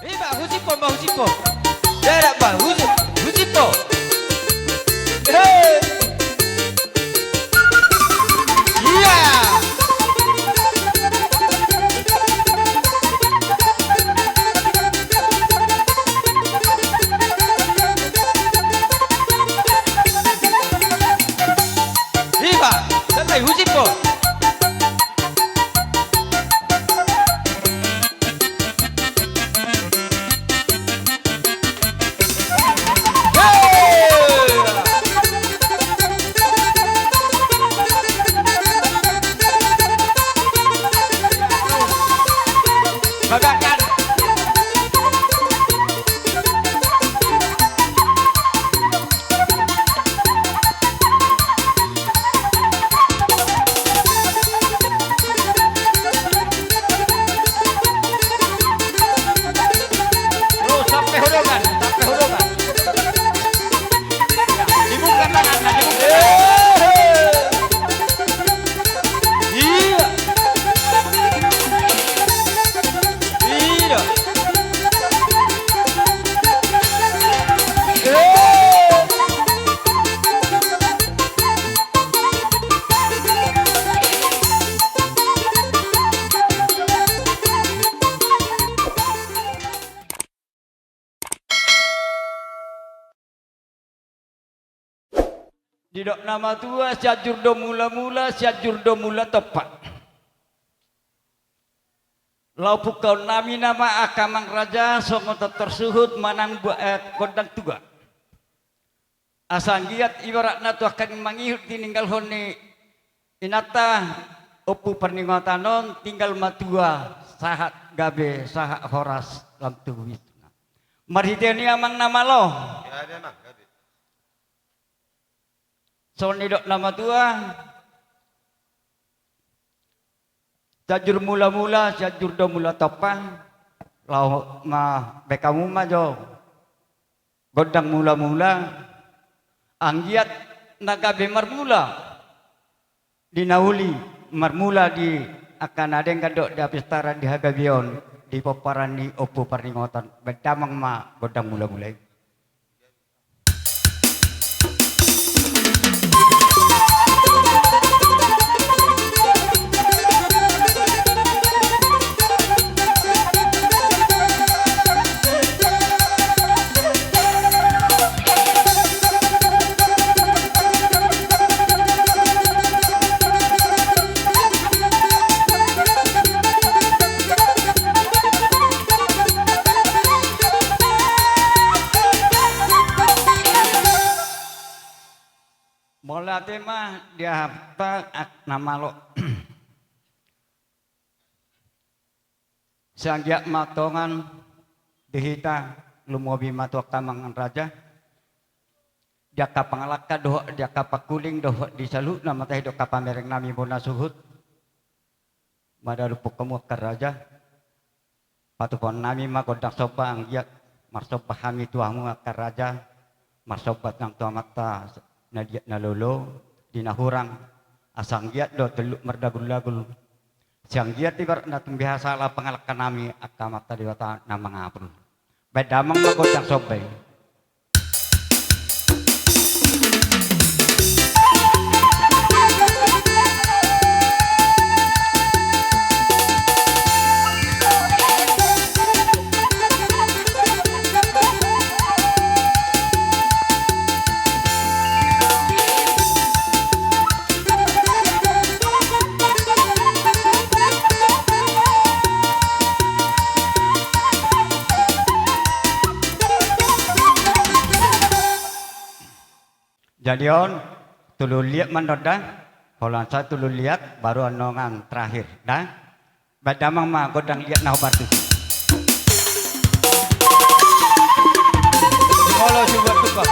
Mbak Husipo, Mbak Husipo. Ya, Mbak Husipo. Hei. Iya. Iya, sampai Husipo. Bagakan. Terus sampai hurungan, sampai hurungan. Dibuka tangannya, dibuka. Iya. Iya. Didok nama tua siajur do mula-mula siajur do mula tepat. Lau pukau nami nama akamang raja songo tersuhut manang kodang tuga. Asang giat ibarat natu akan mangihut tininggal honi inata opu perningotanon tinggal matua sahat gabe sahat horas lam tubuh itu. Marhiteni amang nama lo. Ya ada mang. So nidok nama tua jajur mula-mula jajur do mula topan lau ma bekamu ma jo godang mula-mula anggiat naga bemar mula dinauli marmula di akan ada yang kadok di apistara di hagabion di paparan di opo paringotan bedamang ma godang mula-mula. Mola tema dia apa nama lo sangjak matongan dihita lumobi matuak tamangan raja jaka pangalaka doh jaka pakuling doh disalu nama teh doh kapamereng nami bona suhut madalupuk kamu ke raja patupon nami mah godak sopa anggiat marsopa hami tuamu ke raja marsopat nang tua mata nadiat nalolo dinahurang asang giat do teluk merdagul-lagul siang giat ibarat natung biasa lah pengalakan nami akamata diwata nama ngapul bedamang magodang sobai. Jadi on tulu lihat mandor dah, kalau saya tulu lihat baru anongan terakhir dah. Badamang mah godang lihat nah batu. Kalau coba tukar.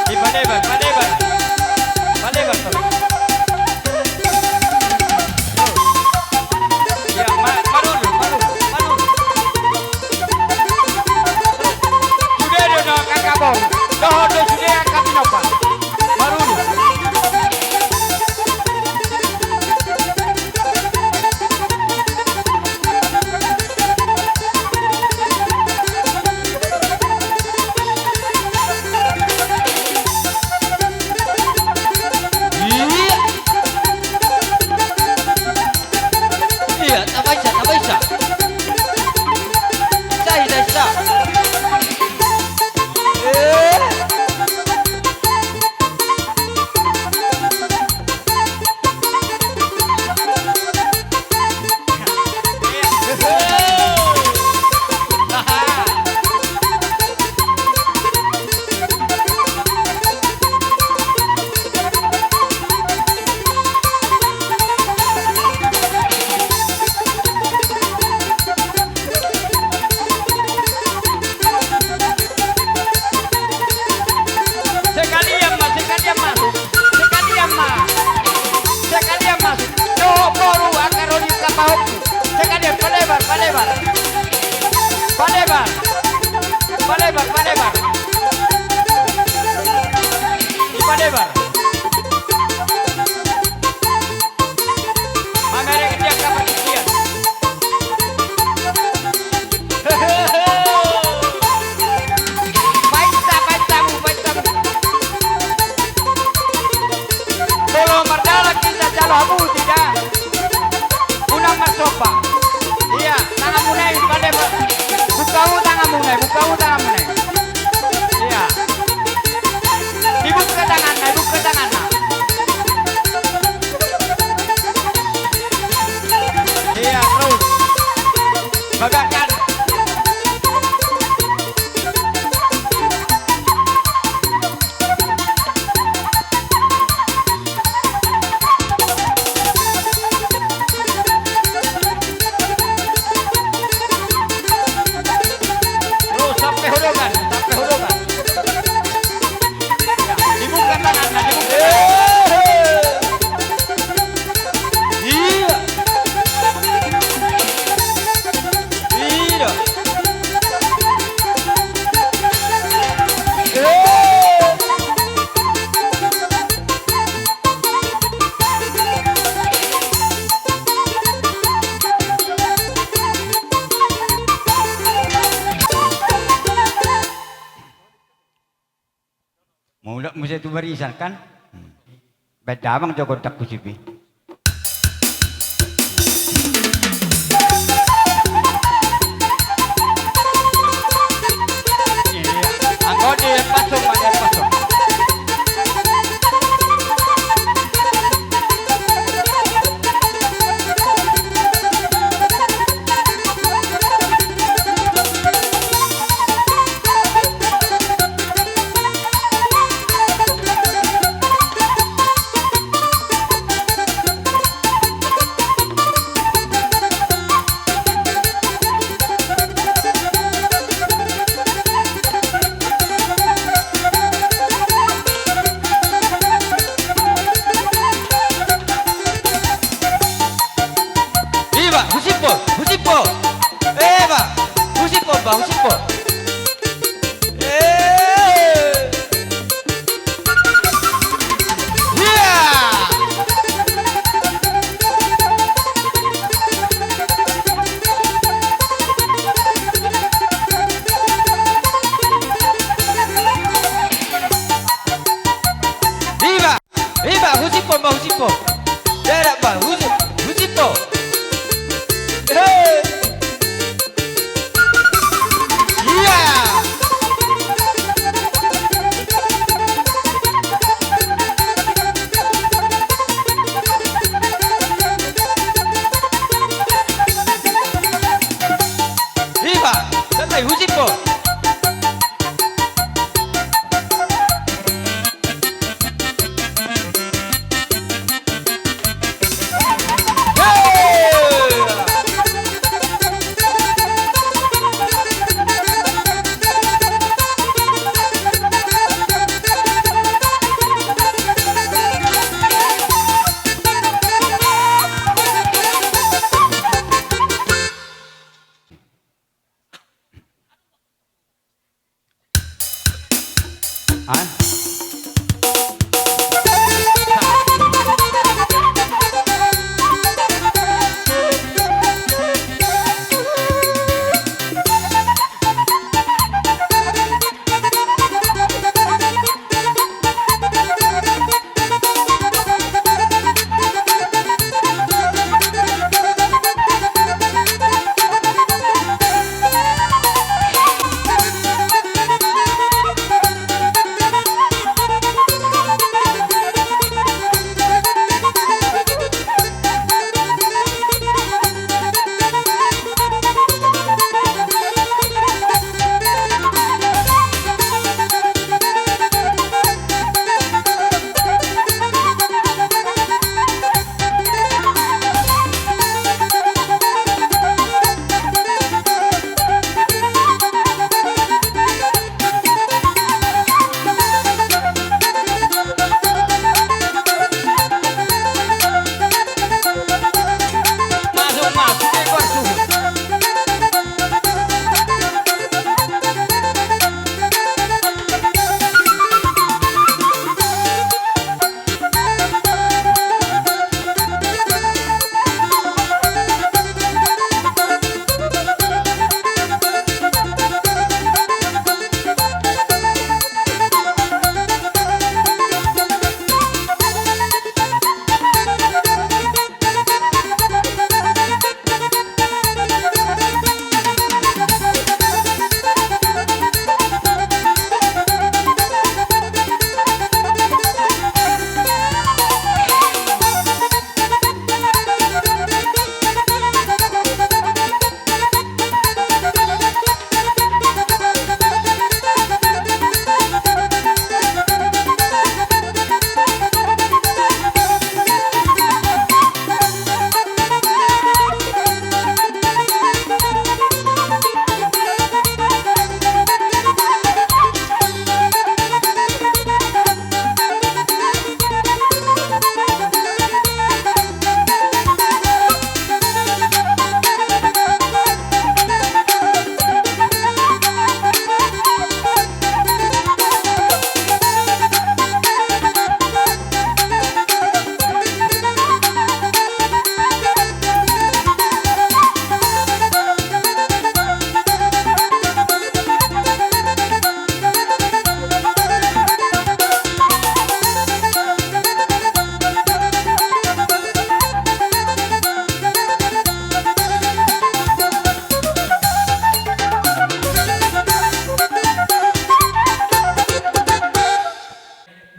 Di Padeban, Padeban, Padeban. Ya, marun. Kakabong, doh sudah kapinopa, baru. palebar, palebar, palebar, palebar, palebar. Mamere dia kapal sekian. Baita, baitamu, baitamu. Kalau merdala kita jalo abu tidak. Unang masopa. Iya, tangan munai pada bukamu tangan munai, bukamu tangan munai. Iya. Dibuka tangannya, dibuka tangannya. Iya, terus. Bagakan. Terus sampai hologan, sampai hologan. Ya, dibuka tangannya, dibuka. Iya. Iya. Mula mesti tu barisan kan? Beda bang jago tak kucipi. Iya, angkau dia pasung, dia pasung. Husipo, husipo. Husipo, ba, husipo. Viva, husipo, ba, husipo. Dera, ba, husipo. Husipo. Hah?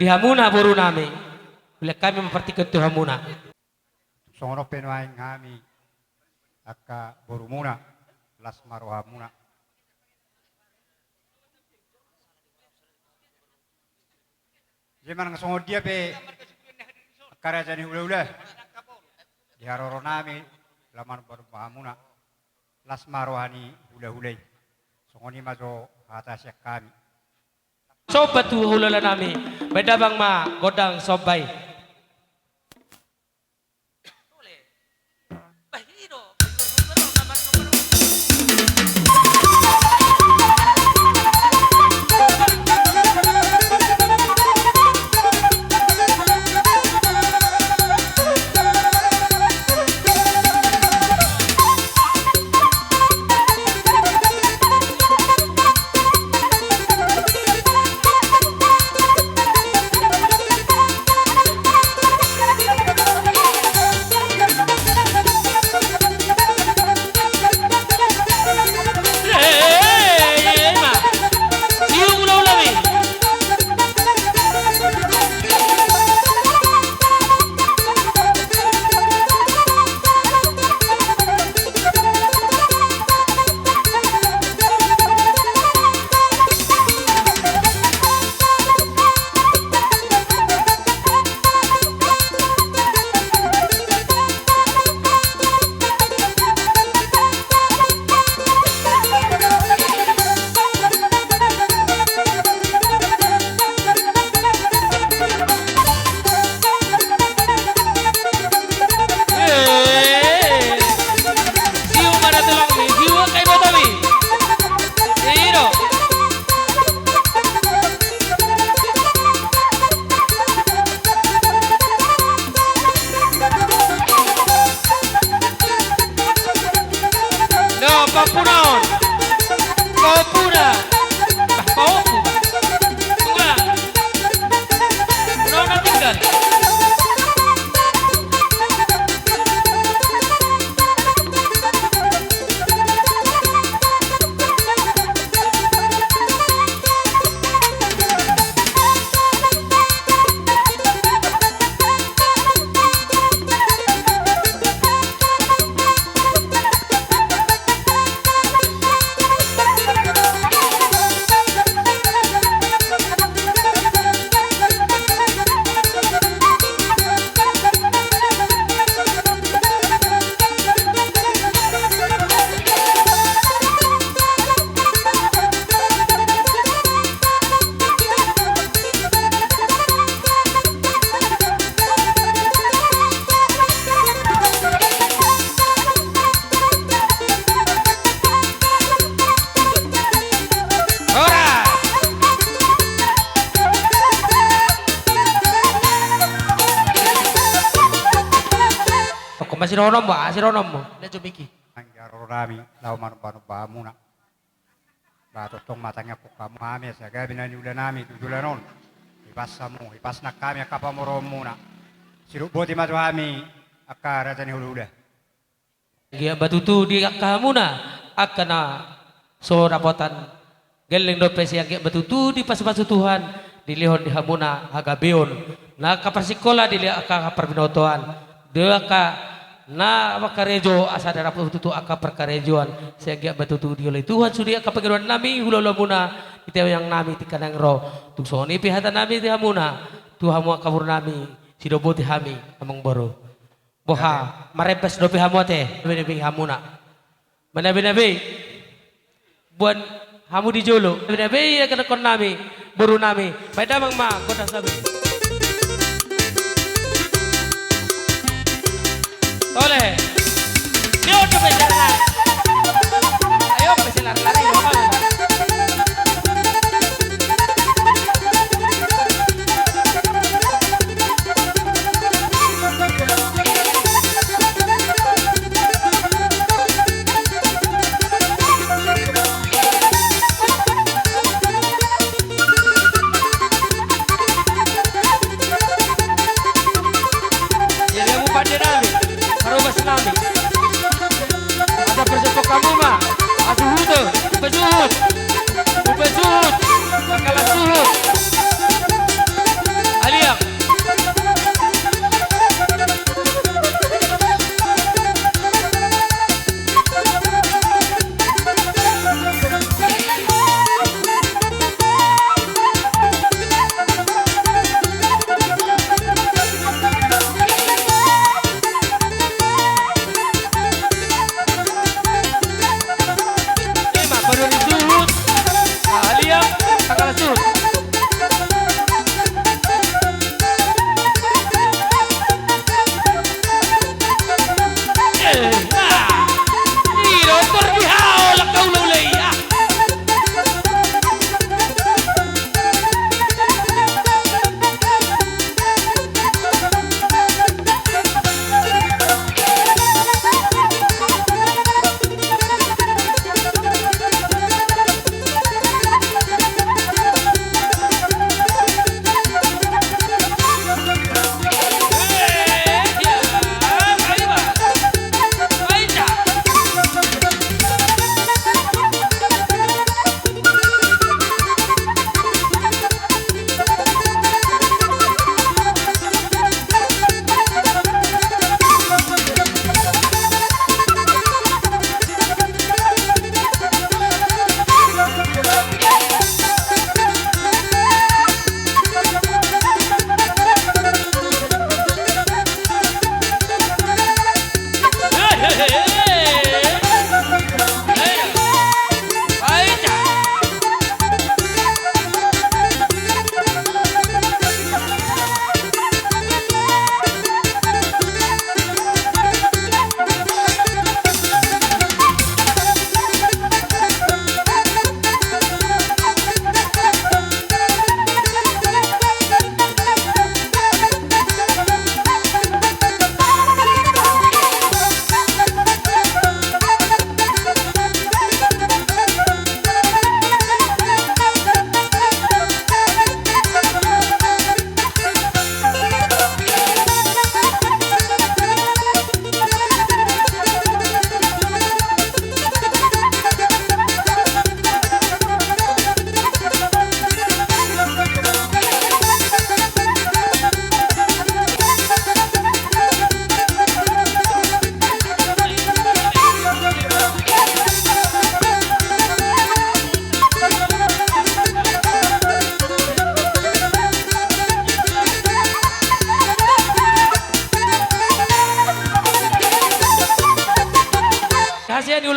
di hamuna boru nami. Bila kami mempertikan tu hamuna. Sono penuain kami aka borumuna las marohamuna. Zaman ngasong dia pe karya jani ula-ula di haroro nami laman borumuna las marohani ula-ulai. Songoni majo atas kami. Sobat tu hulala nami. Bedabang ma godang sobay. Papunaon, Papuna, Paupu, Tungga, Punaon na tinggal. Masih ronom ba? Masih ronom mo. Medyo Miki. Ang haroro nami lauman barumuna. Bato tong matanya ko kamami sa gabi na niula nami tudulanon. Ipasa mo, ipas na kami akapamorom muna. Sirubuti majo kami akara jani hulula. Gia batutu di akamuna akana so rapotan geleng do pesi yang batutu di pas-pasu Tuhan dilihon di hamuna agabeon. Na kaparsikola dili aka perbinotoan. Dia ka na makarejo asa darap tutu aka perkarejoan sehingga batutu dioleh Tuhan sudi aka pagirwan nami hulala muna itaw yang nami ti kanang ro tugsoni pihatan nami ti hamuna Tuhan mo kabur nami sidobo ti hami among boro boha marepes do pihamo te binabi hamuna manabi buan hamu di jolo binabi ya kanakon nami boro nami pada mang ma kota sabi Oleh, dia udah bisa lari. Ayo bisa lari-lari dong. Jadi kamu pandai nami. Harus nami. Ada persepok kamu mah. Asuhut, upesut, upesut, bakalah suhut.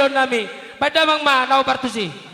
lihon nami. Padamang ma, nao partusi.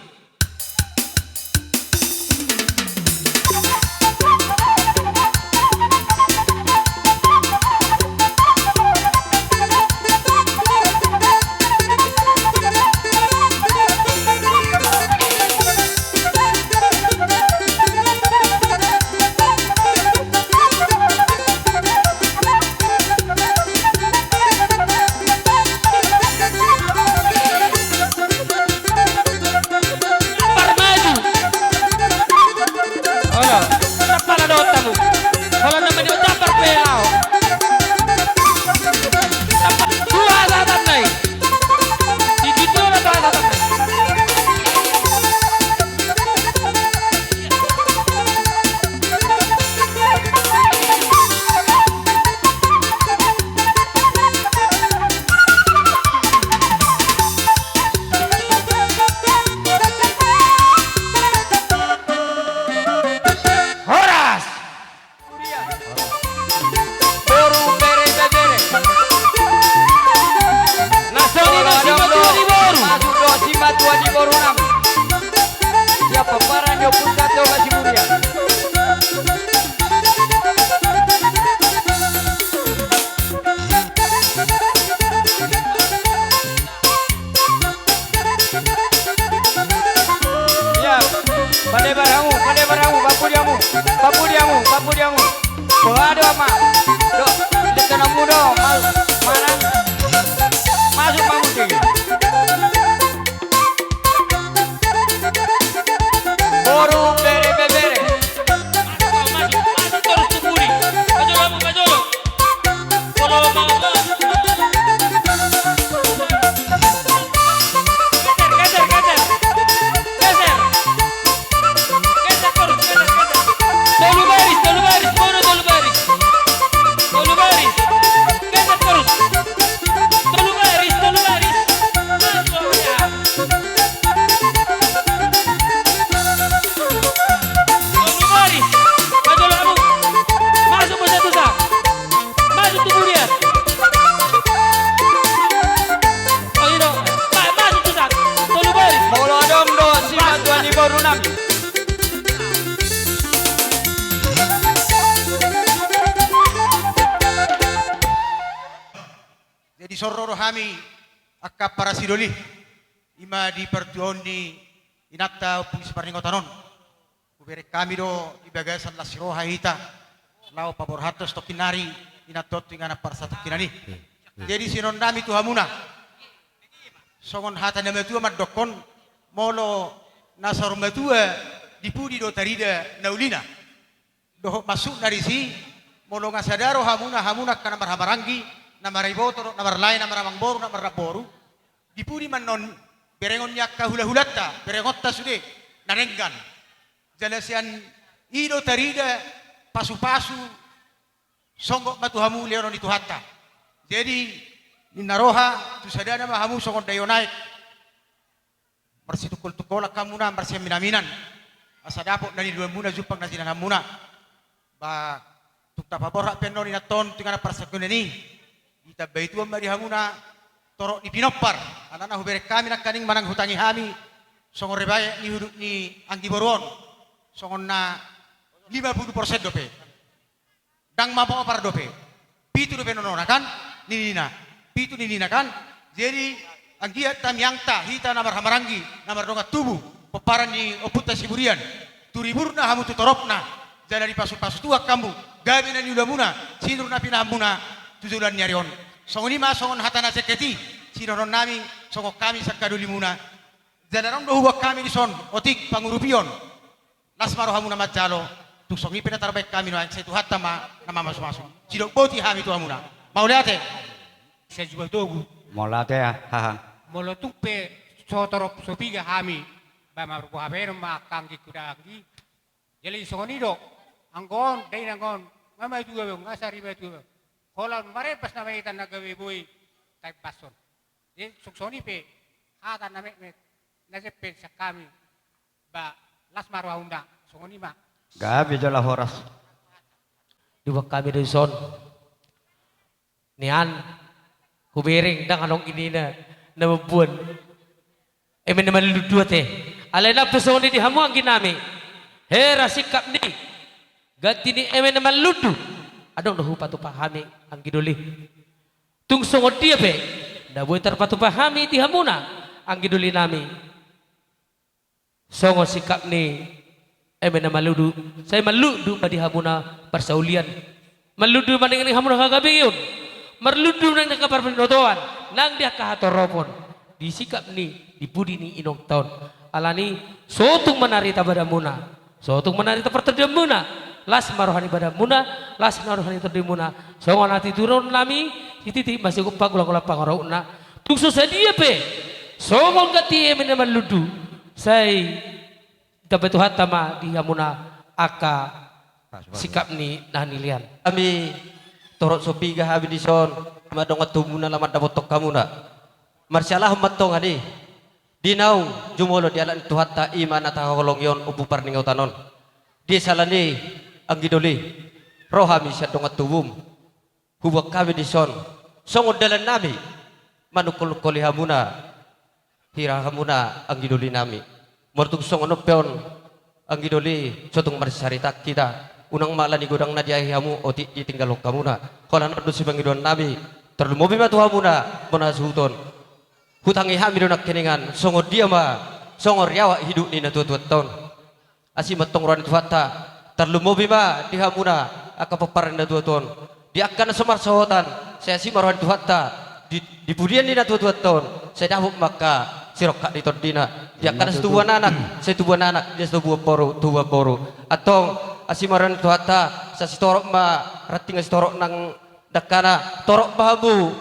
Papudiamu. Bawa doa mak. Dok, kita namu dong. Mana? Masuk kamu sini. Boru bere. Masuk terus tuburi. Maju. Kalau mau. Geser. Geser terus. Tolu baris. Boru tolu baris. Geser terus. Tolu baris. Masuk ya. Tolu baris. Maju kamu. Masuk bersatu sah. Maju tuburian. Oh ini dong. Masuk tuh sah. Tolu baris. Molo dong do si matuan di boru nami. Jadi sororo hami akka para sidoli ima di pertuon ni inatta upung siparningotanon. Kubere kami do ibagasan la siroha hita lao pabor hatos to kinari inatot ingana parsatu kinani. Jadi sinon nami tu hamuna. Songon hata nama tua madokon molo nasar matua dipudi do tarida naulina. Doh masuk dari si molo ngasadaro hamuna kana marhabarangi namar iboto, namar lain, namar amangboru, namar raboru. Dipudi man non berengon yakka hula-hulatta, berengotta sude, narenggan. Jalasian ido tarida, pasu-pasu, songgok matuhamu leonon itu hatta. Jadi, ninaroha, tu sadana mahamu songon dayo naik. Marsitukul-tukola kamuna, marsiam minaminan. Asadapok nani dua muna, jupang nasinan hamuna. Ba, tukta paborra penon inaton, tingana parsakunani. Ita baitu mari hamuna torok ni pinopar anana hubere kami nak kaning manang hutangi hami songon rebaya ni huduk ni anggi boruon songon na 50% dope dang mampo par dope pitu dope nonona kan ninina pitu ninina kan jadi anggia tam yangta hita namar hamarangi namar donga tubuh peparan ni oputa siburian turiburna hamu tutoropna jana di pasu-pasu tua kambu gabi na ni ulamuna sinur na pinahamuna tujulan nyarion songon ima songon hatana seketi sinoron nami songo kami sakaduli muna jadaron do huwa kami di son otik pangurupion lasmaro hamuna majalo tu songi pena tarbaik kami no setu hatta nama masuk sidok boti hami tu hamuna mau lihat saya juga togu Molate ya. Haha. molo tupe sotorop sopiga hami ba maruko habero makangi kudangi jadi songonido anggon dai anggon mama juga ngasari betu Holon mare pas nama kita nagawe boy type pason. Jadi suksoni pe hata nama nasepe sakami ba las marwa unda songoni ma. Gabi jala horas. Dua kami dari son. Nian kubering dang anong ini na buan Emen naman ludua te. Alay na pesong ni dihamu ang ginami. Hera sikap ni. Ganti ni emen naman ludu. Adong dahu patu pahami ang giduli. Tung songod dia pe. Daboy terpatu pahami dihamu na ang giduli nami. Songod sikap ni emen naman ludu. Saya maludu pa dihamu na persaulian. Maludu man dengan hamu na kagabiyon. Marludu nang nakaparpinotoan. Nang dia kahatoropon. Disikap ni dipudi ni inong taon alani sotung menarita pada muna sotung menarita perterdemuna las marohani pada muna las marohani terdemuna songon hati turun nami titi masih kupak ulang pangarauna tungsu sedia pe songon gati emen ludu sai dapat hatama dia muna aka sikap ni nahilian Kami torot sopi ga habi dison madongat tumuna lamat dapotok kamu na. Marsialah matong adi. Dinau jumolo di alat Tuhan ta iman atau holong yon upu parningau tanon. Di salani anggidoli rohami sadongat tubum. Hubak kami di son. Songod dalan nami manukul koli hamuna hira hamuna anggidoli nami. Mortuk songono peon anggidoli sotung marsarita kita. Unang malani gudang nadiahi hamu oti ditinggal kamuna. Kolan adu si bangidon nami terlumobi matu hamuna monasuton. Hutangi hamil nak keningan songor dia ma songor yawa hidup ni na tuat tahun asi matong ran tuata terlumobi ma di hamuna aka paparan na tuat tahun di akan semar sahotan saya si maran tuata di pudian ni na tuat tahun saya dahuk maka sirok di tordina di akan setubuhan anak saya tubuhan anak dia setubuhan boru atau asi maran tuata saya si torok ma rating si torok nang dakana torok bahabu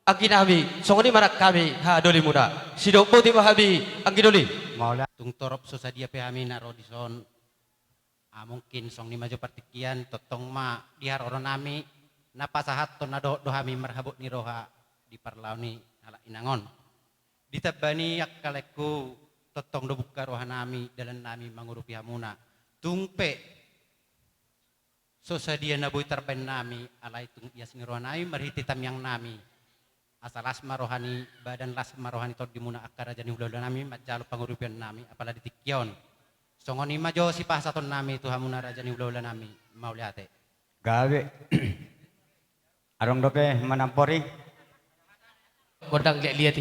Agi nami, songoni marak kami ha doli muna. Sidokpo ti mahabi agi doli. Maula tung torop sosadia pe kami na rodison. Mungkin song ni maju partikian totong ma dihar orang nami napasahat to na do hami marhabut ni roha di parlauni ala inangon. Ditabani yakaleku totong do buka roha nami dalan nami mangurupi hamuna. Tungpe sosadia na boy tarben nami alai tung ias ni roha nami marhititam yang nami. Asal asma rohani badan lasma rohani tod dimuna akara jani hulala nami majalo pangurupian nami apalagi tikyon songoni majo si pasaton nami tu hamuna rajani hulala nami mauliate Gawe. Arong doke manampori. Godang lihat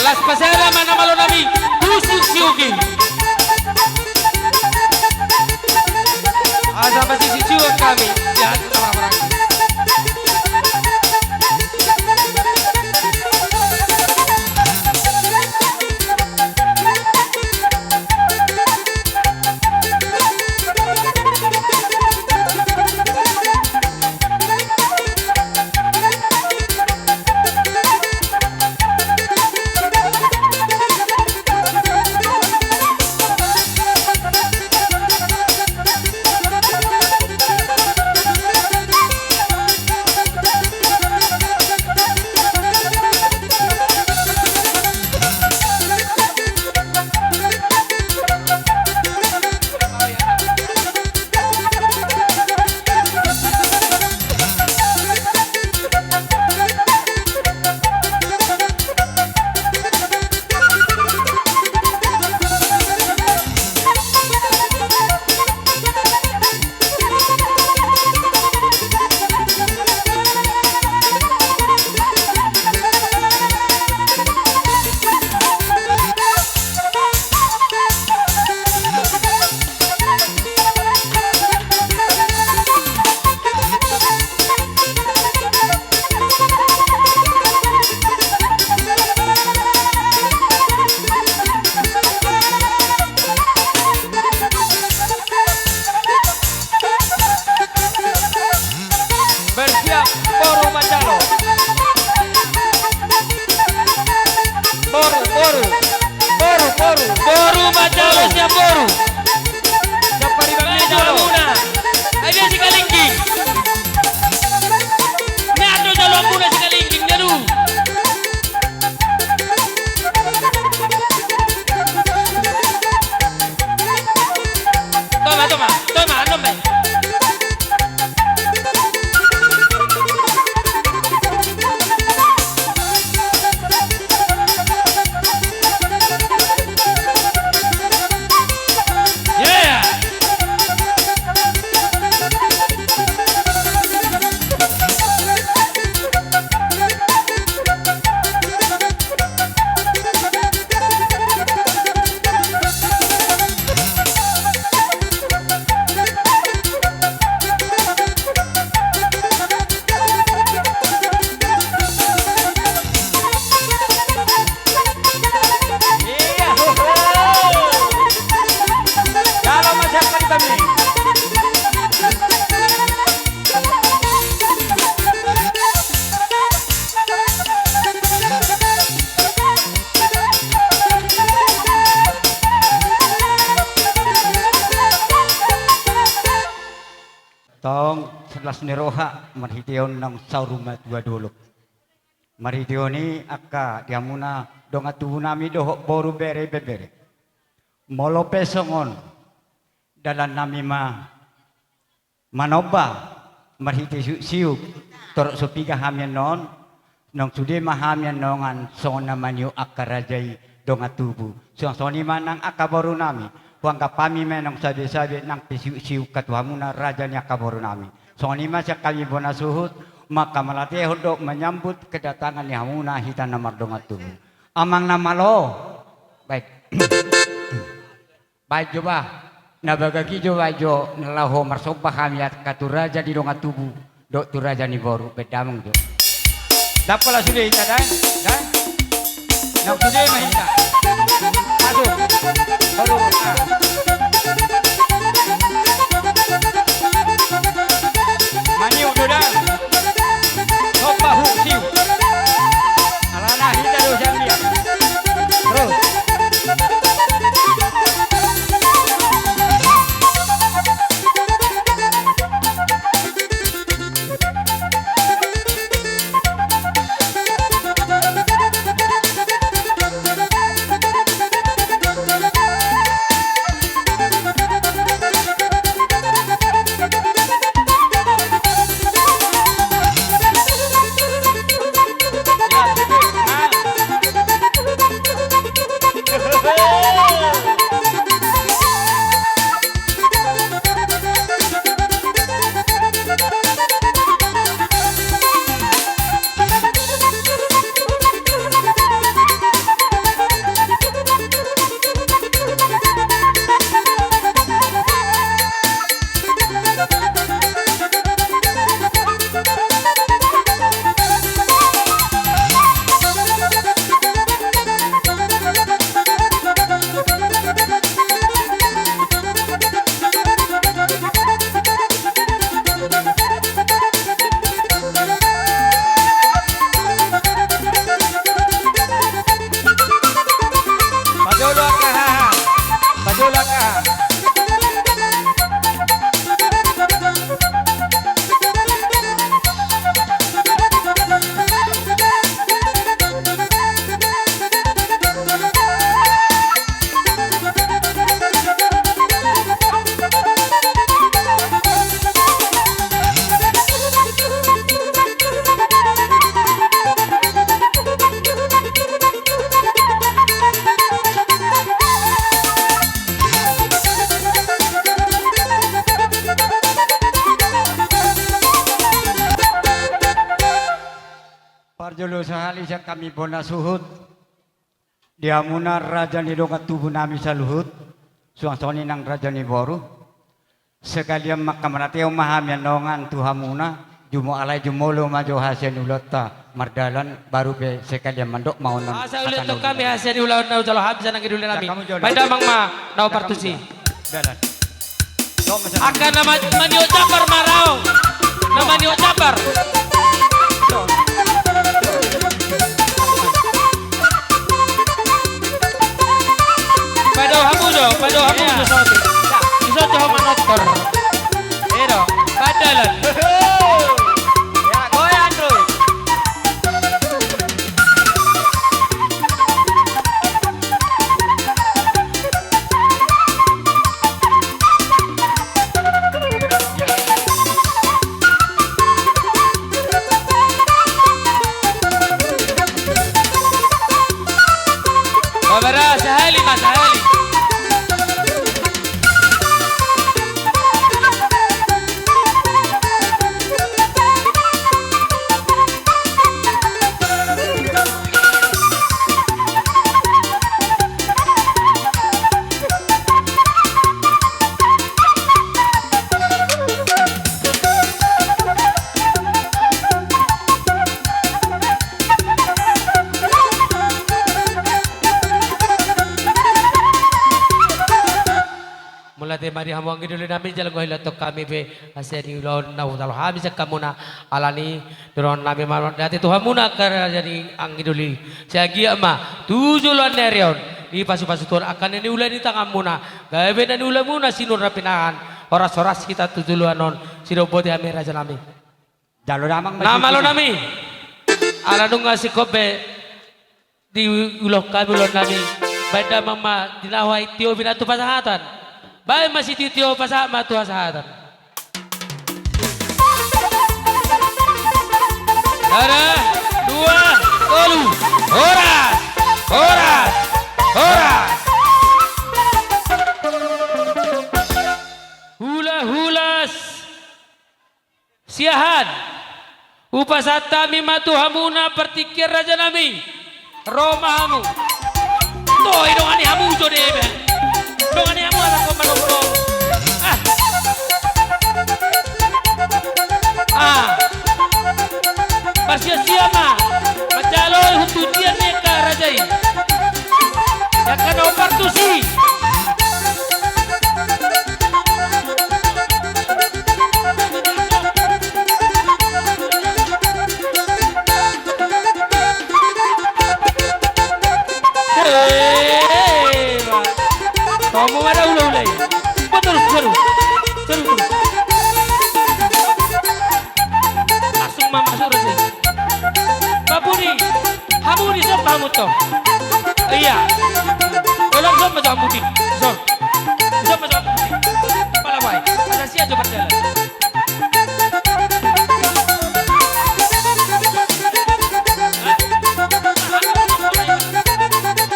Las pasada mana malo nami tusuk siugi. Ada pasti si cium kami. Ya, orang-orang. yang baru. Siapa di bang Maju Hamuna. Ada si Kalingking. Nyado jalur Hamuna si Kalingking nyado. Toma, nombre. Yeah. Iya. Kalau mas siapa di bang Tong sebelas neroha marhition ng sauruma dua dulu. Marhition ni akka diamuna donga tubu nami doho boru bere bebere. Molo pesongon dalan nami manoba marhiti siu torok supiga hamian non nong sude mahamian nongan songon naman yu akka rajai donga tubu. Soni manang akka boru nami. Huang kapami menong sabi-sabi nang pisiu-siu katuhamuna raja ni akaboru nami. Soni masya kami bona suhut maka melatih hodok menyambut kedatangan ni hamuna hitan namar dongat tubuh. Amang nama lo. Baik. Baik coba. Nabagagi coba jo nelaho marsoba hamiat katu raja di dongat tubuh. Dok tu raja ni boru bedamung jo. Dapalah sudah hita dah. Nang sudah mahita. Masuk. Baru. Maniu sudah. Sopa hu siu. Alana hita do jambia. Terus. Parjolo sahali sa kami bona suhut. Diamuna raja ni dongat tubuh nami sa luhut. Suang-suang nang raja ni boru. Sekalian makamanateo mahamian nongan tuhamuna. Jumo alay jumolo majo hasil ulata mardalan baru be sekalian mandok mau non. Asa ulit to kami hasil ulah na jalo habis nang idul nami. Pada mang na partusi. Dalan. Akan nama manio cabar marau. Nama manio cabar. Pada hamu jo, pada hamu. jalan. Ya, goyang terus. Kamera sahali mas sahali. Mula te mari hamu anggi dulu nami jalan gohila tok kami be asya di ulon na utalo habis kamuna alani doron nami malon dati tu hamuna kara jadi anggi dulu sagi ama tujulan nerion di pasu-pasu tuan akan ini ulah di tangan muna gawe dan ulah muna sinur rapinahan oras-oras kita tujulan non sirobote ame raja nami Jalo namang nama lo nami ala nung ngasih kobe di ulah kami ulon nami beda mama dinawai tio binatu pasahatan. Baik masih titio pasak matu asahatan. Ada 2, 3, horas, horas, horas. Hula-hulas. Siahan. Upasata mi matu hamuna pertikir raja nami. Roma hamu. Toh idongan hamu jodebe. Dongan yang mana kau menunggu? Bersia-sia mah, macaloi hutu dia neka rajai. Yang kan oper tu si. Kamu ada ulah-ulah. Betul, terus. Langsung mama masuk resi. Babuni, hamuni sok kamu toh. Iya. Kalau sok macam hamuni, sok macam hamuni. Kepala baik. Ada siapa coba jalan.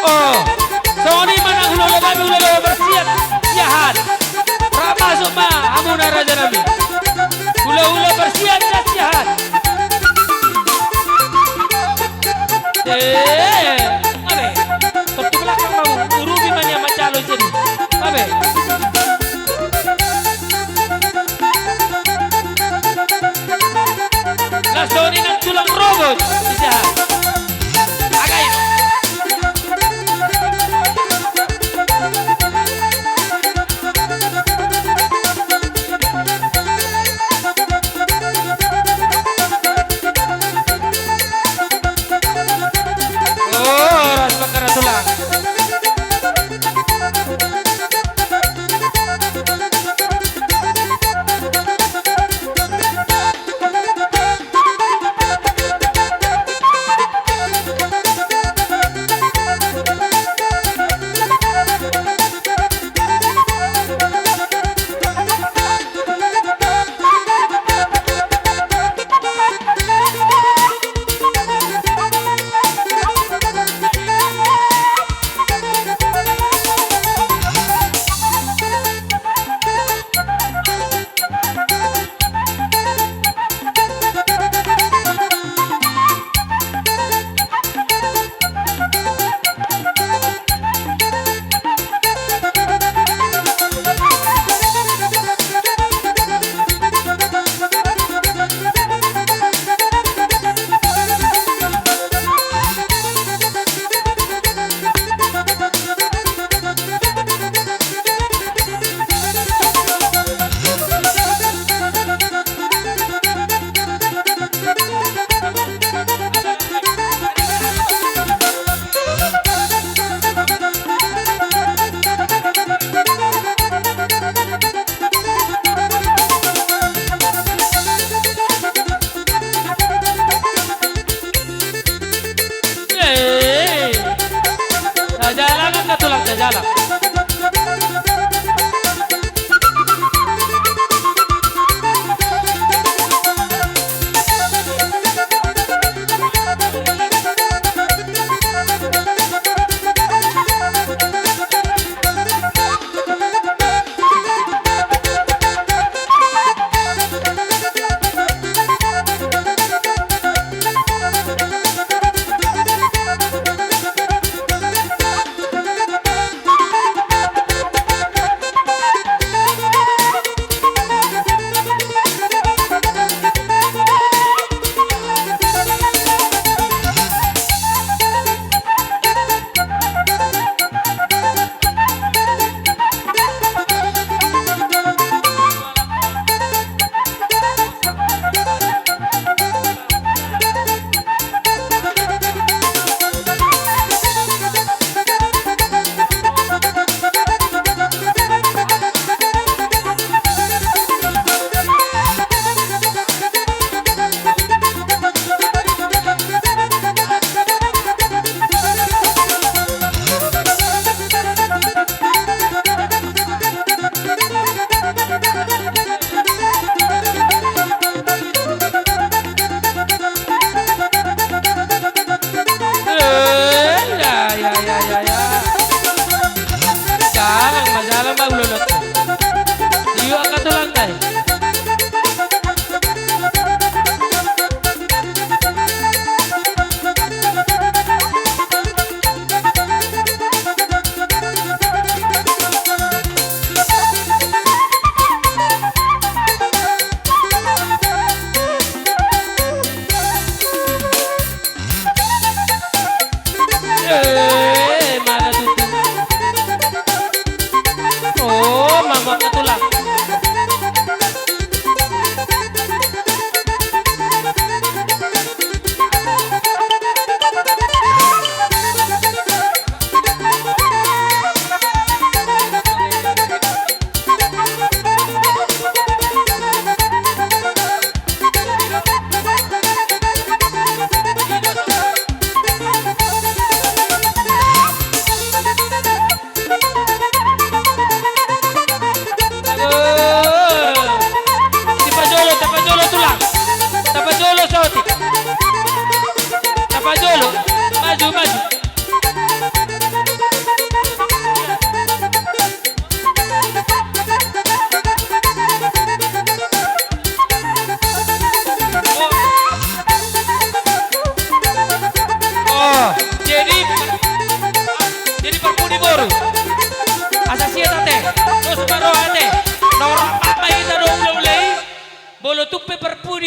Oh, Sony mana ulah-ulah kami ulah-ulah bersiap. Siahan. Masuk ma, hamuna raja nami. Ula-ula bersiap siahan. Abe, waktu belakang kamu, urubi mania macalo jadi. Abe. Langsung ini tulang robot, siahan. Agai.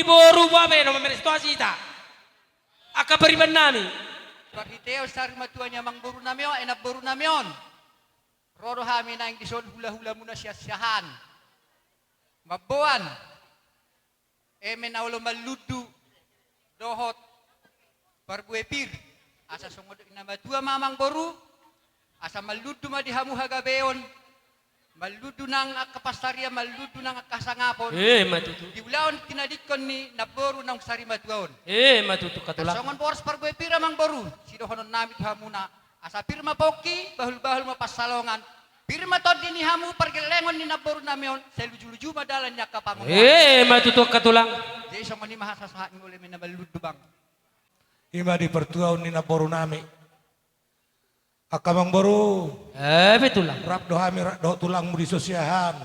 boru babe no situasi ta. Aka beriban nami. Pagiteo sa rimatuanya mang boru namyon, enap boru namyon. Rodo hami na yung dison hula-hula muna siya-siyahan. Mabuan. Emen aulo maludu. Dohot. Barbuepir. Asa sungod na matua mamang boru. Asa maludu madihamu hagabeon. Maludu ng kapastarya, maludu ng kasangapon. Matutu. Diulaon tinadikon ni naboru ng sarimatuon. Matutu katulak. Kasongon poros barbuepir amang boru. Sidohonon namin hamuna. Asa pirma poki, bahul-bahul mapasalongan. Pirma to dinihamu pergelengon ni naboru namion, seluju-luju madalan niya kapamungan. Matutu katulang. Jadi songon ni mahasasahan oleh minabaludu bang. Ima di pertuaw ni naboru nami. Akamang boru. Betul lah. Rap do hami rak do tulang mu di sosiahan.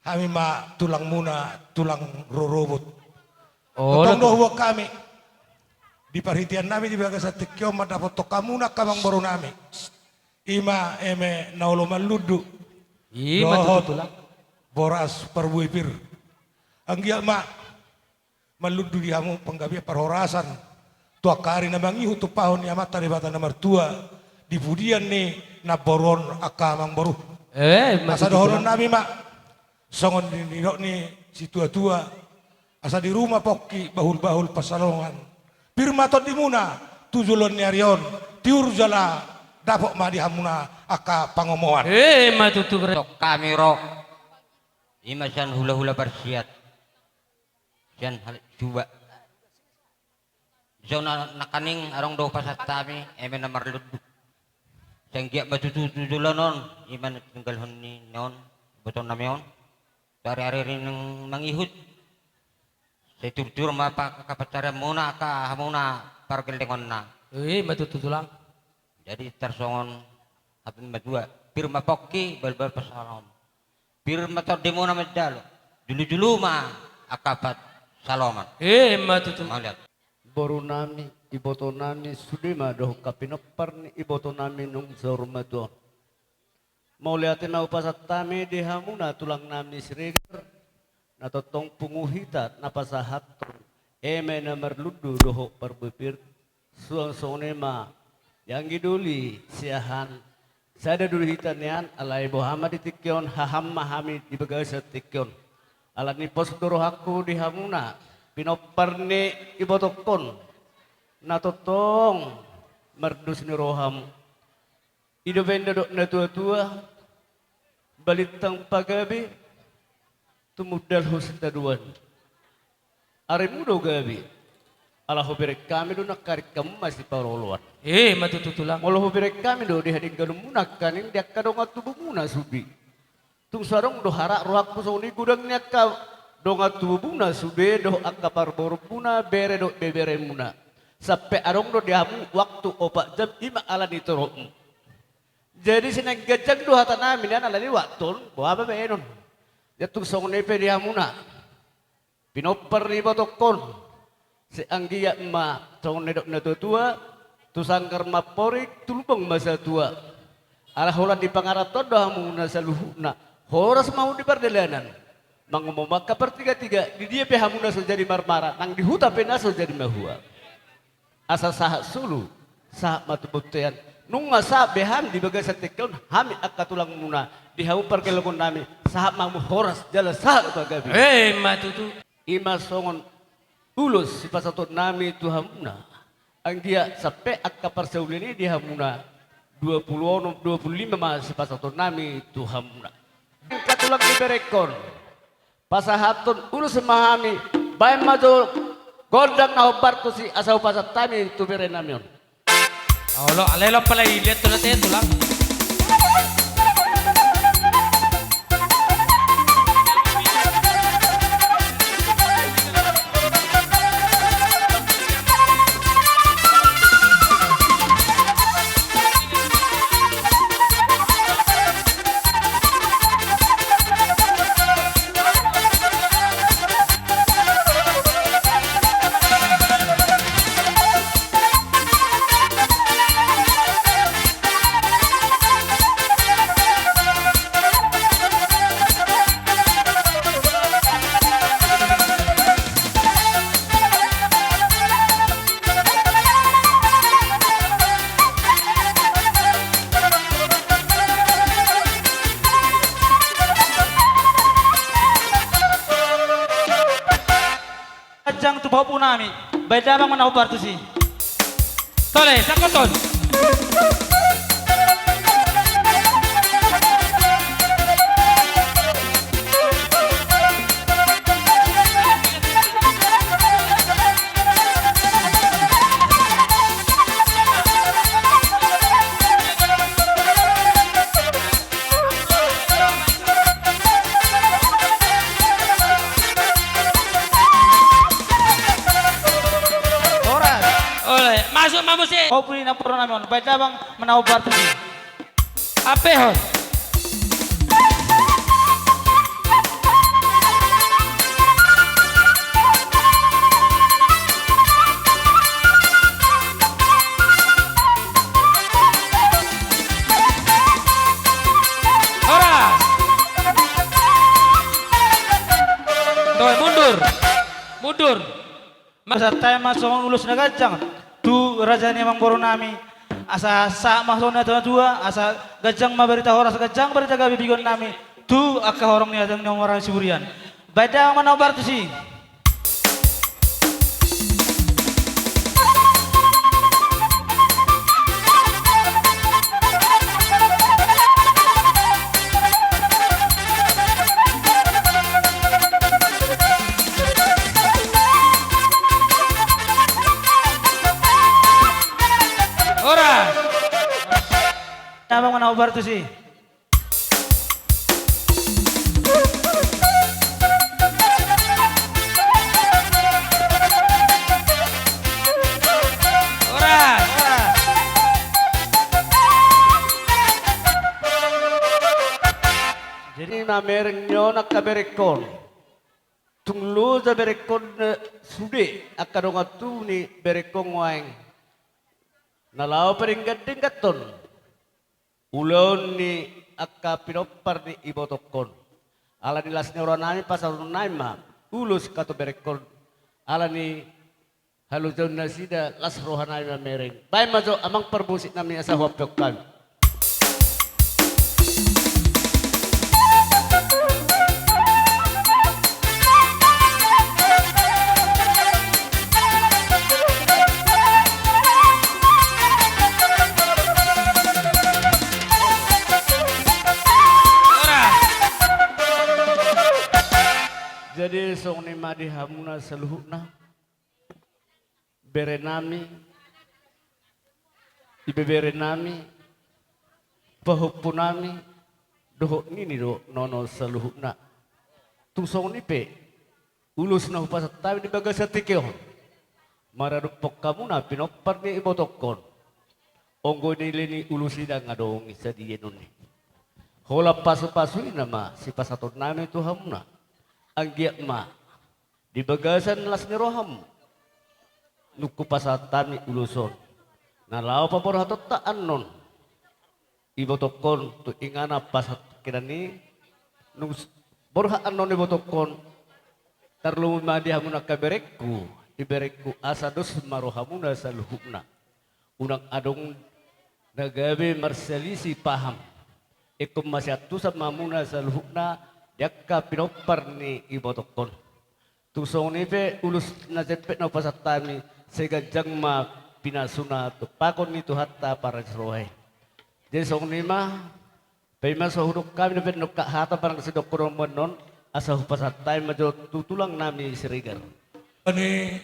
Hami ma tulang muna, tulang rorobot. Totong do huwag kami. Di parhitian nami di bagas sa tikyo madapot to kamuna kamang boru nami. Ima eme naulo maludu. Matutu lah. Boras perbuipir. Anggia ma maludu di hamu penggabi perhorasan. Tua kari na mangihu tu pahon ya mata di bata nomor tua. Di budian ni naboron akamang boru. Asa dohonon nami mak. Songon ni si tua-tua. Asa di rumah poki bahul-bahul pasalongan. Pirmaton di muna tujulon ni arion. Tiur jala dapok ma di hamuna aka pangomoan. Matutu ber. Tok kami ro. Ima siyan hula-hula bersiat. Siyan coba. Zona nakaning arong do pasatami eme na marludu. Sanggiak batututulan non, iman tinggal honi non, beton namion. Dari-hari rineng mangihut. Saya tur-tur mapa kapacara muna ka hamuna pargelengon na. Matutu tulang. Jadi tersongon hapin madua. Pirma poki bal-bal pasalom. Pirma tor demona medalo. Dulu-dulu mah akapat saloman. Matutu. Malihat. Boru nami, iboto nami, sudima doh kapinopar ni iboto nami nung zormadon. Mau liatin na upasat tami di hamuna tulang nami sirigar. Natotong punguhitat napasahaton. Eme na merludu doho perbepir. Suang sonema. Yang giduli siahan. Sada dulu hitan yan alay bohama di tikyon haham mahami di bagasa tikyon. Alat ni pos dorohaku di hamuna. Pinopar ni ibotokon natotong merdus ni roham ido benda dok na tua-tua balitang pagabi tumudal husdaduan arimudo gabi ala hobirek kami do nakarik kamu masih paroluan Matutu tulang. molo hobirek kami do dihadik galum munakanin dia kadong atubu muna subi tung sarong do harak rohak pusoni gudang nyaka donga tubuna sube do akapar borpuna bere do bebere muna sampai arong do diamu waktu opak jam 5 ala ditorong jadi sinang gajang do hata namin yan ala di wakton buaba benon yatung song nepe diamuna pinopar ni batokon si anggiya ma song nedok na tua tu sangkar maporik tulubang masa tua ala holan di pangaraton do hamuna saluhuna horas mau di perdelanan mangumum maka pertiga-tiga di dia pehamuna so jadi marmara nang di huta pena so jadi mahua asa sah sulu sah matubuktian nung masa beham di bagas tekon hami akatulang muna di hamu perkelokon nami sah mamu horas jala sah bagabi Matutu. ima songon ulus si pasatot nami tu hamuna ang dia sampai akapar seulini di hamuna 25 mas si pasatot nami tu hamuna katulang liberekon pasahatun urus memahami baik maju gondang na obar tu si asal pasat tami tu bere namion. Olo alelo pala ilet tulang. bawa punami. Baik damang manau partu si. Tole, sakoton. Oras. Oleh, masuk mamusi. Kau pun na puro namin. Baik damang manau partu si. Apehon. Oras. Toy, mundur. Mundur. Masa tayo masuk ulus na gajang. Tu raja ni mang boro nami. Asa sa masuk na dua. Asa gajang maberita horas gajang berita gabi bigon nami. Tu akka horong ni adang nyong orang siburian. Baik damang manau partu si. Oras. Damang manau partu si. Oras. Jadi na mereng nyo nakaberekon. Tunglu sa berekon sude akadong atu ni berekong waeng. Nalaw pa rin gading gaton. Ulon ni akka pinopar ni ibotokon. Ala ni las neuron nami pasal naim ma. Ulus kato berekon. Ala ni halujon na sida las rohanay na mereng. Bay majo amang perbusit namin asa huwapyokan. Oras. Jadi song ni madi hamuna seluhukna berenami ibeberenami pahupunami dohok nini do nono seluhukna tung song ni pe ulus na hupasa tawi di bagas satikeo maradupok kamu na pinopar ni ibotokon onggo nilini ulusida ngadong isa di yenuni hola pasu-pasu nama si pasaton nami tu hamuna anggiak ma di bagasan las ni roham nuku pasatami uluson nalaw paborhatot ta anon ibotokon tu ingana pasat kinani nus borha anon ibotokon tarlu madi hamuna kaberekku iberekku asadus marohamuna saluhukna unang adong nagabe marselisi paham ikum masyatu sama muna saluhukna yakka pinopar ni ibotokon tusong ni pe ulus na jepet na pasatami sega jangma pinasuna tu pakon ni tu hatta para rohe jadi song ni ma pema so huduk kami na penok hata parang sidok kurang menon asa pasatami majo tutulang nami sirigar Ani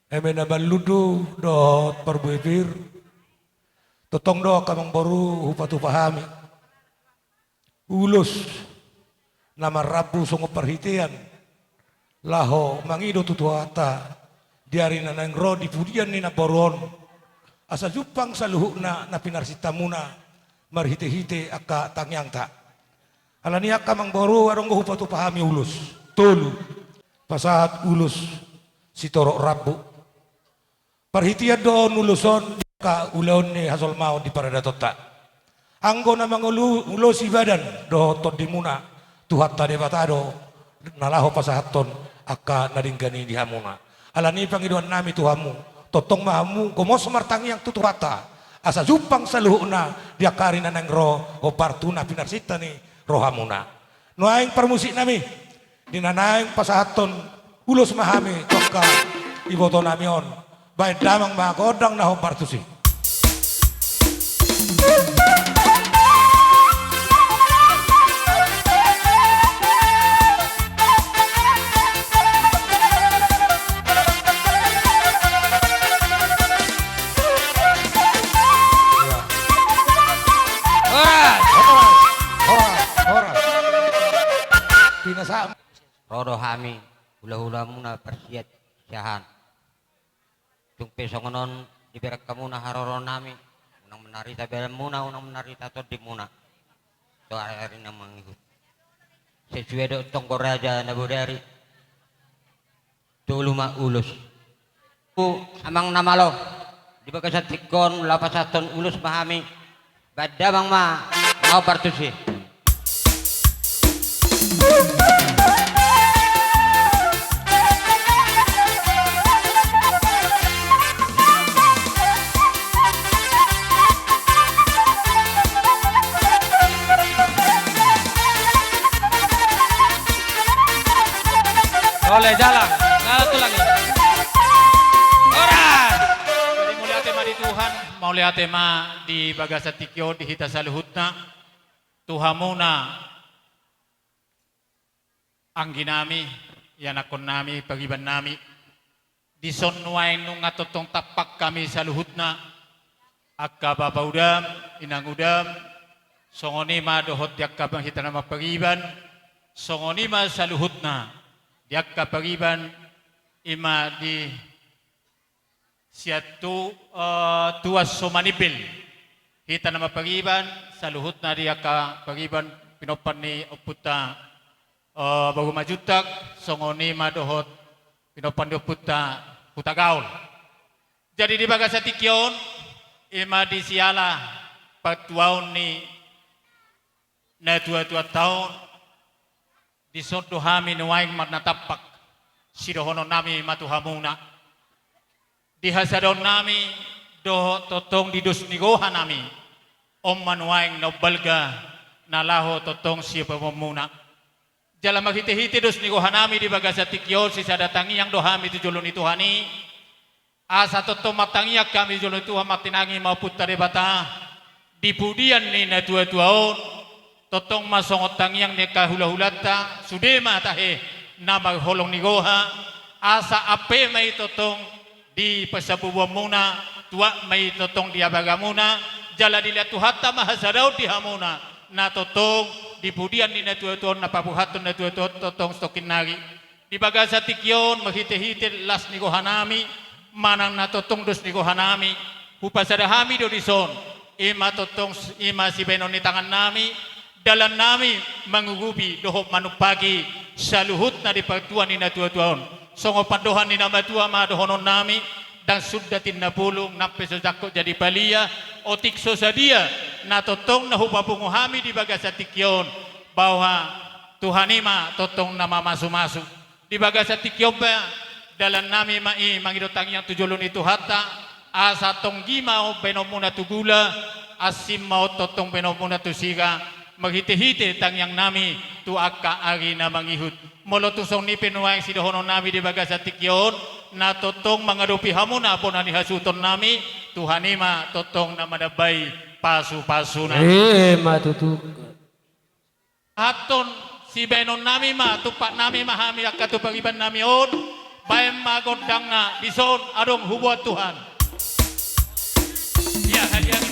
eme na maludu do perbuipir totong do kamang baru hupatu pahami ulus nama rabu songo perhitian laho mangido tutuata diari na nang ro di pudian ni na boron asa jupang saluhukna na pinarsitamuna marhite-hite aka tangyang ta alani aka mang boru arong hupatu pahami ulus tolu pasahat ulus si torok rabu perhitian do nuluson ka ulaon ni hasol mau di paradatotta anggo na ulos ibadan do to dimuna tuhat tade batado nalaho pasahaton aka nadinggani di hamuna alani pangiduan nami tuhamu totong mahamu gomos martangi yang tutuhata asa jupang saluhuna dia karina nang ro o partuna pinarsita ni rohamuna noaing permusik nami dinanaing pasahaton ulos mahami toka iboto namion. Baik damang magodang na hompartusi. Pinasa. Rodo hami hula-hula muna persiat siahan. Tung pesongonon diberak kamu na haroro nami. Unang menari tabelan muna, unang menari tato di muna. To hari nang mangikut. Sesuai do tonggo raja na bodari. Dulu ma ulus. Amang namalo. Di bagasat tikon lapasaton ulus pahami. Badamang ma mau partusi. Oleh jalan, satu lagi. Orang. Jadi mulia tema di Tuhan, mau lihat tema di bagasa tikyo di hita saluhutna, Tuhamuna anggi nami, yanakon nami, pagiban nami, di sonwain nung atotong tapak kami saluhutna, akka bapa udam, inang udam, songonima dohot yakka bang hita nama pagiban, songonima saluhutna, yakka pagiban, ima di siatu tuas somanipil, hita nama pagiban, saluhutna di yakka pagiban, pinopan ni oputa, bagu majutak songoni madohot pinopan puta puta gaul. Jadi di bagasa tikyon ima di siala patuaun ni na tua tahun di sondo hami nuaing matnatapak sidohono nami matuhamuna di hasadon nami doho totong di dus nigoha nami om manuaing no balga nalaho totong siapa memuna. Jalan maghiti-hiti dos ni hanami di bagasa tikyon si sadatangi yang dohami tu julun itu hani asa toto matangiak kami julun itu matinangi maupun tarebata di pudian ni na tua-tuaon totong masongot tangiang ni kahula-hulata sudema tahe nama holong ni goha asa ape mai totong di pasabuwa muna tua mai totong di abagamuna jala dilihat tuhata mahasarau di hamuna na totong di pudian ni natuatuan na pabuhaton natuatuan totong stokin nagi di bagasa tikyon mahite-hite las ni hanami manang natotong dos ni hanami hupasadahami do dison ima totong ima si benon ni tangan nami dalan nami mangugubi dohop manupagi saluhut na di pagtuan ni natuatuan songo pandohan ni namatua madohonon nami dan sudatin na pulong nape sosako jadi palia otik sosadia na totong na hupapunguhami di bagasa tikyon bahwa Tuhanima totong nama masu-masu di bagasa tikyon ba dalam nami mai mangidotang yang tujulun itu hatta asa tonggima o benomuna tugula asim mau totong benomuna tusiga maghite-hite tang yang nami tu akka agi na mangihut molo tusong ni pinuang sidohono nami di bagasa tikyon na totong mangadupi hamuna pun ani hasuton nami Tuhanima totong na madabay pasu-pasu na Matutu. haton si benon nami ma tupak nami mahami akatu pagiban nami on bayam magodang na bison adong hubuat Tuhan ya hadiah.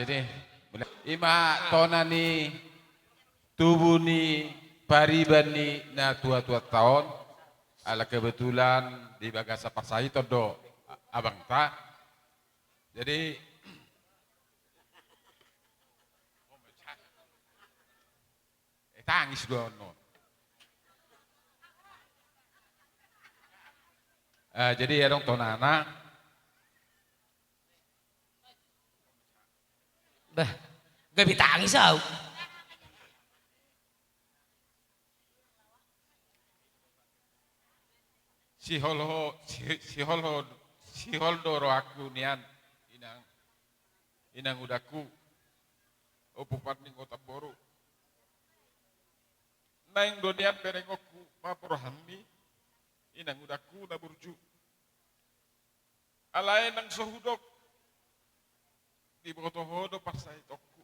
jadi ima tona ni tubuh ni pariban ni na tua-tua tahun ala kebetulan di bagasa parsai todo abang ta. Jadi tangis doon no. Jadi ya dong tonana. Bah, gabi tangis aw. Si holdoro aku nian inang udaku opupat ning kota boru. Naing donian perengoku paporohami inang udaku na burju. Alay nang sohudok di botohodo parsai tokku.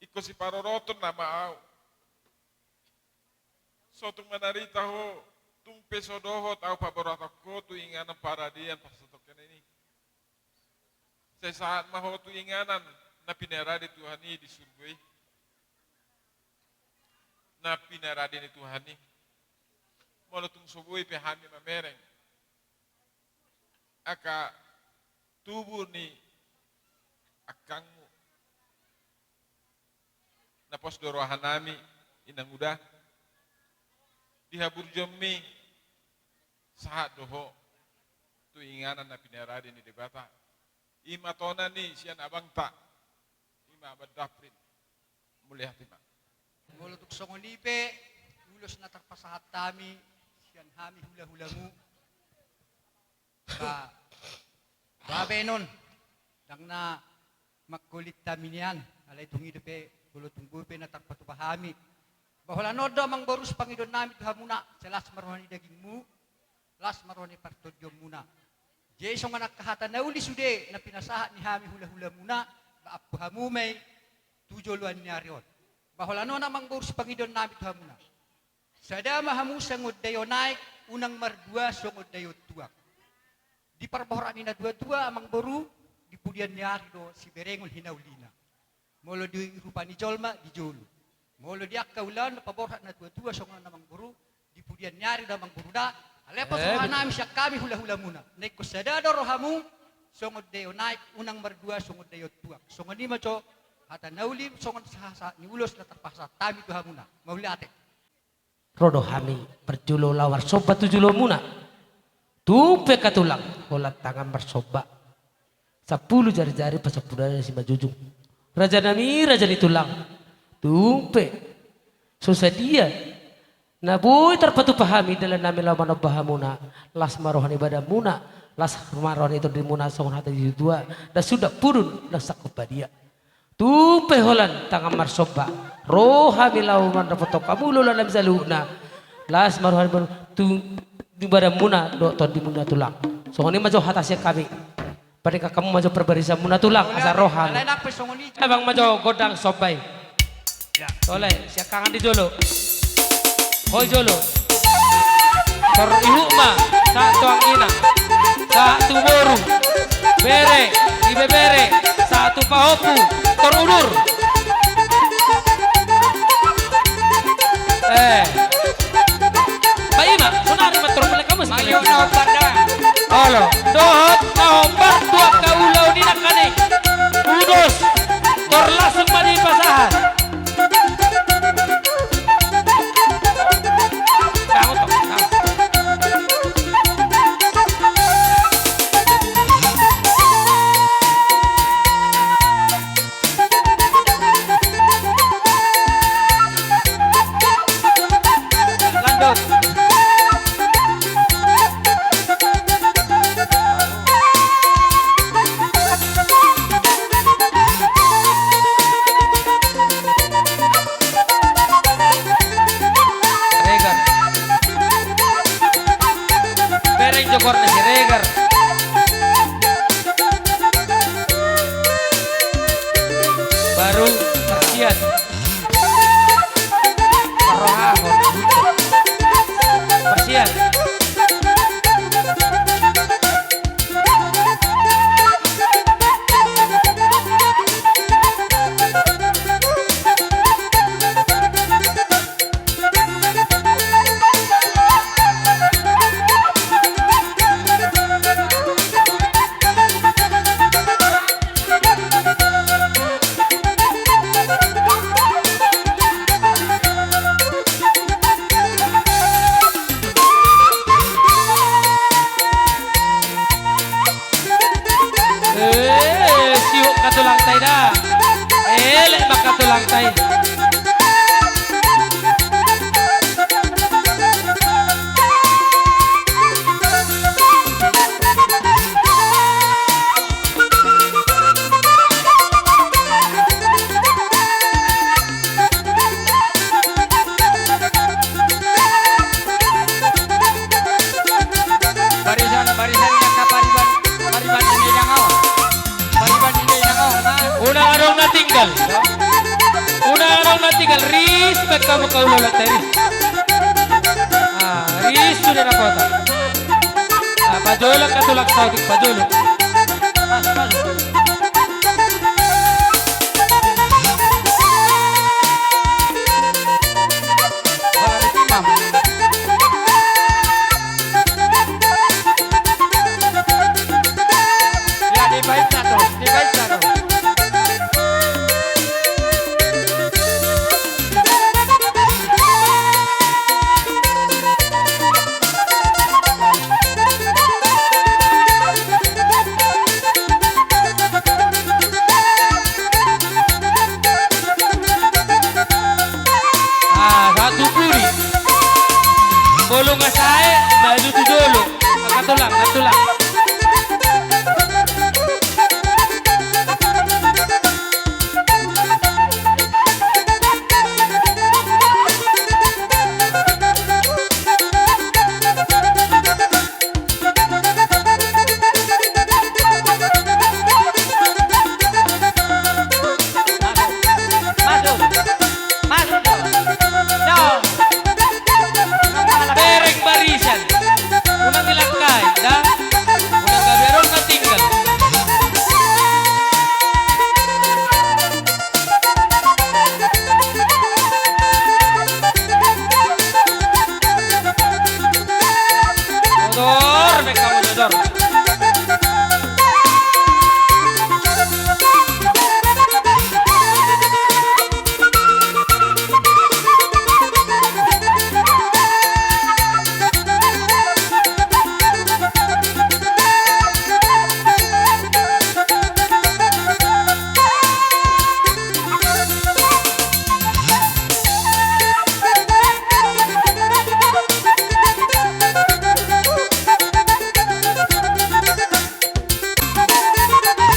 Iko si paroroton nama au. Sotung manarita ho tumpe sodoho tau paborotokko tu inganan paradian pasatokan ini. Sesaat maho tu inganan na pinera di Tuhani di surga. Na pinera di Tuhani. Molo tung sobui pehami mamereng. Aka tubuh ni akangmu. Na pos dorohanami inang udah. Dihabur jommi saat doho tu inganan na pinera di debata. Ima tona ni sian abang tak. Ima abad daprin. Mulai hati mak. Mulutuk songonipe, ulos na terpasahat kami, sian hami hula-hulamu. Babe nun, dang na magkulit kami niyan, alay tungidope, bulutung gupe na terpatupahami. Bahwa nodo mang borus Panginoon namin tuha muna, sa las marwani dagingmu, las marwani partodyo muna. Jesong anak kahatan na uli sude, na pinasahat ni hami hula-hula muna, baapuhamu may tujoluan niya riyon. Bahwa no namang borus Panginoon namin tuha muna. Sada mahamu sangod dayo naik, unang mardua sangod dayo tuak. Di parbohran ni na dua-dua amang boru, di pudian niya rido si berengol hinaulina. Molo di rupa ni Jolma, di Jolu. Molo di akkaulan, paborhan na dua-dua sangod namang boru, di pudian niya rido amang boru da. Alepas namin siya kami hula-hula muna. Naik ko sada rohamu, sangod dayo naik, unang mardua sangod dayo tuak. Sangod ni macho, hata naulim sangod sa ni ulos na terpaksa tami tuha muna. Mauli ate. Rodo hami perjulo lawar sobat tujulo muna. Tumpe katulang, holat tangan bersoba. 10 jari-jari pasapudana si majujung. Raja nami, raja ni tulang. Tumpe. Susah dia. Nabuy terpatu pahami dalam nami lawan bahamuna. Las marohan ibadah muna. Las marohan itu di muna songon hati di dua. Dan sudah purun dan sakut dia. Tumpe holan tangan marsoba. Rohami lawan dapat kamu lula dalam zaluna. Las marohan di badan muna doktor di muna tulang. Songoni maju hatasnya kami. Pada kamu maju perbarisan muna tulang asal rohan. Abang maju godang sobai. Soleh siap kangen di jolo. Hoi jolo. Teriuk ma satu angina. Satu boru. Bere ibe bere. Satu pahopu terundur. Baima, sonari matro pala kamu sih. Mayo na pada. Halo, dohot na hombar dua kaulau di nakane. Udos, torlasung madi pasahan. Kamu toh, kamu. Lanjut. Regar. Bereng jokor nasi regar. Baru kasihan. Parohahon. Kasihan. tulang tay. Barisan-barisannya ka pariban ini yang awak. Pariban ini yang awak. Unang araw na tinggal. Unang araw na tinggal. Respect kamu kaulolat tayo. Ris sudah na kota. Pajolak ka tulak saudik pajolak. Masuk. Imam. Ya dibaca tuh. Satu puri. Bolo nga sae, baju tu dolo. Katulang. Masuk. No. Bereng barisan. Unang ilakay, da? Unang gabiron na tinggal. Jodor, may kamu jodor.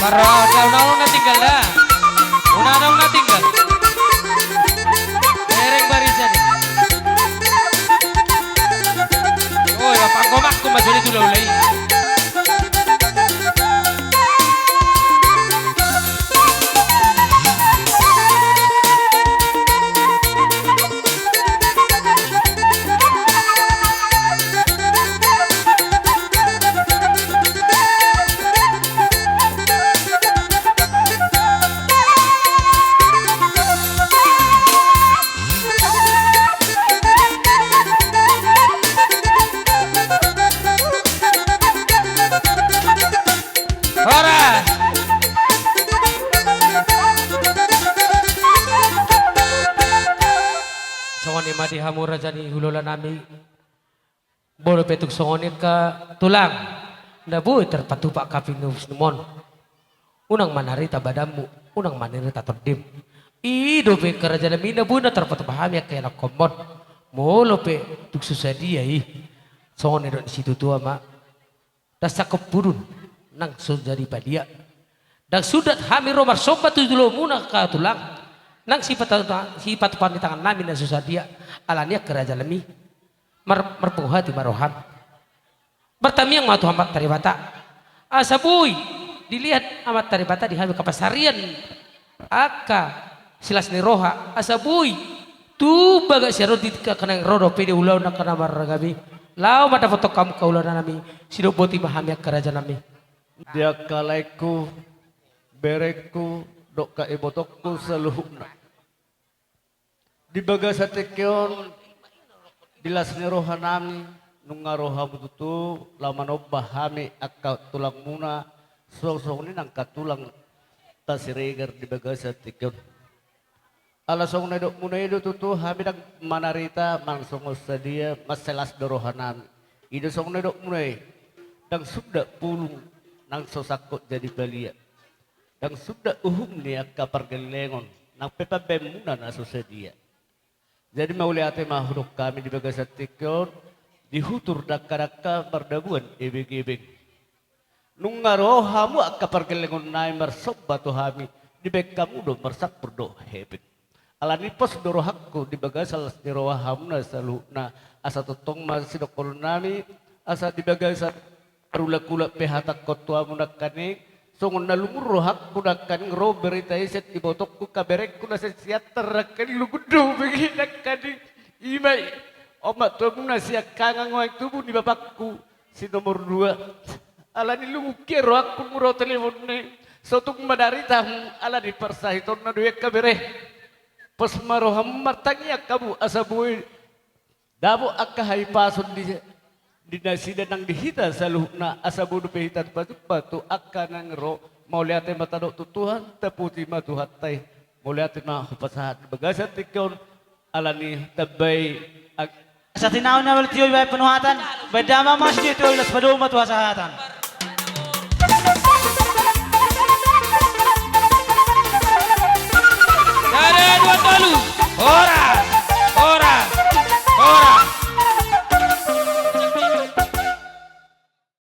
Para unang na tinggal dah. Unang na tinggal. Bereng barisan. Oh, panggomak ko masuli tulay. Horas. Songon ima di hamura jani hulola nami. Bolo petuk songonit ka tulang. Nabuhi terpatupak kaping numon. Unang manarita badamu, unang manarita terdim. Ido pe kerajaan mina buna terpatupahami kaya nak komod. Molo pe tuk susah dia songon edon situ tua mak. Dasa kepurun nang jadi padia. Dan sudah hami romar sobat tujulo muna ka tulang. Nang sifat pamitangan nami dan susah dia. Alania kerajaan lemi. Merpenghati maroham. Bertamiang matu amat taribata. Asabui dilihat amat taribata di hami kapasarian. Aka silas ni roha. Asabui tu baga siaro ditika kanang rodo pede ulau nak kana maragabi. Lau mata foto kamu kaulah nami. Sido boti mahami kerajaan nami. Dia kalaiku bereku dok ka ibotokku seluhukna. Di baga satekeon dilasni roha nami nunga roha bututu laman obahami akka tulang muna song-song ni nang katulang tasiregar di baga satekeon. Alasong na dok muna ido tutu hami nang manarita mangsong sadia maselas doroha nami. Ido song na dok muna dang sudah pulung nang sosakot jadi balia. Dan sudah uhum ni akka pargelengon nang pepabem muna na susedia. Jadi mauliate mahuruk kami di bagasat tikon dihutur dakka bardabuan ibig-ibig. Nung ngaro hamu akka pergelengon nai mersob batu hami di bek kamu do mersak berdo hebet. Alani pos doro hakku di bagasal nirowa hamna saluna asa totong masidokol nami asa di bagasat rula-kula pehatak kotua munakane songon nalumur rohak kudakan ngro berita iset ibotok ku kaberek ku nasa siater kan lugudo beginak kadi imai omak tuamu nasi kangang ngoy tubuh di bapakku si nomor 2 ala ni lungu kero aku muro telepon ne sotung madari tamu ala di persahiton na duwe kaberek pas maroham martanya kamu asabuy dabo akahai pason di nasi danang dihita saluhna asabudu pehitan batu akan nangro mau lihat mata dok tutuhan taputi matu hatai mau lihat mah pasahat bagasat tikon alani tabay Sa tinaw na wal tiyo bay penuhatan, bay dama mas tiyo ulas paduma tu hasahatan.